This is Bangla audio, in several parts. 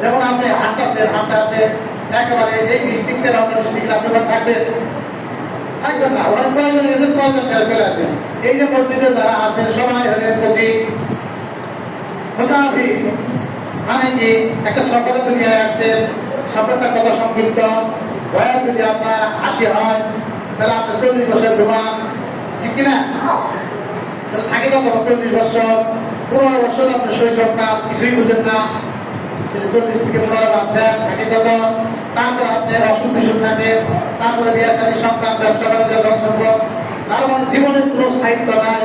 যেমন আপনি হাঁটতেছেন, হাঁটতে হাঁটতে একেবারে এই ডিস্ট্রিক্টের আপনার ডিস্ট্রিক্টে আপনি থাকবেন না, ওখানে প্রয়োজন গেছে, প্রয়োজন সেরে চলে আসবেন। এই যে মসজিদে যারা আছেন সবাই হলেন পথিক মুসাফির, মানে কি একটা সফরে দুনিয়ায় আসছেন, সফরটা কত সংক্ষিপ্ত। বয়স যদি আপনার 80 হয় তাহলে আপনি 40 বছর ঘুমান, ঠিক কিনা? তাহলে থাকে কত 40 বছর, 15 বছর আপনি শৈশব কাল, কিছুই বুঝেন না, 40 থেকে 15 বাদ দেন, থাকে কত? তারপরে আপনি অসুখ বিসুখ থাকেন, তারপরে বিয়া শাদী, সন্তান, ব্যবসা বাণিজ্য, ধন সম্পদ, তার মানে জীবনের কোনো স্থায়িত্ব নাই।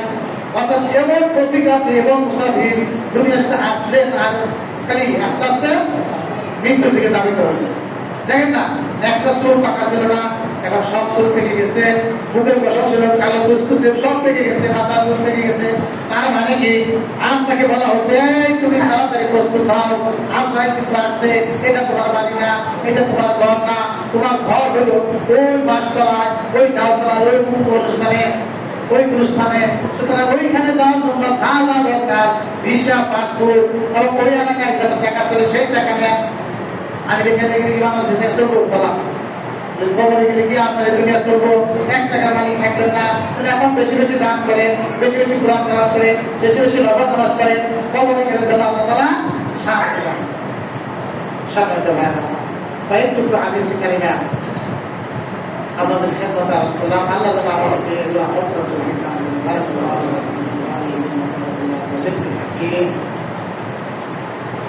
অর্থাৎ এমন পথিক আপনি এবং মুসাফির দুনিয়াতে আসলেন আর খালি আস্তে আস্তে মৃত্যুর দিকে ধাবিত হলেন। দেখেন না, একটা চুল পাকা ছিল না, এখন সব চুল পেকে গেছে, বুকের বসন ছিল কালো কুচকুচে, সব পেকে গেছে, মাথার চুল পেকে গেছে। তার মানে কি আপনাকে বলা হচ্ছে তুমি তাড়াতাড়ি প্রস্তুত হও, আজ রাত কিন্তু আসছে, এটা তোমার বাড়ি না, এটা তোমার ঘর না, তোমার ঘর হলো ওই বাসতলায়, ওই ঝাউতলায়, ওই অনুষ্ঠানে, ওই গুরুস্থানে। সুতরাং ওইখানে যাওয়ার জন্য যা যা দরকার, ভিসা, পাসপোর্ট, এবং ওই এলাকায় যত টাকা চলে সেই টাকা নেন। আমেরিকাতে গেলে কি বাংলাদেশে চলবো বলা, খবরে গেলে কি আপনার দুনিয়া চলবো, 1 টাকার মালিক থাকবেন না। এখন বেশি বেশি দান করেন, বেশি বেশি কোরআন তেলাওয়াত করেন, বেশি বেশি নফল নামাজ করেন, খবরে গেলে যেন আল্লাহ তাআলা সাহায্য করেন। সম্মানিত ভাইরা, তাই টুকরো হাদিস কারিমা আপনাদের খেদমতে আরজ করলাম। আল্লাহ তাআলা আমাদেরকে এগুলো আমল করতে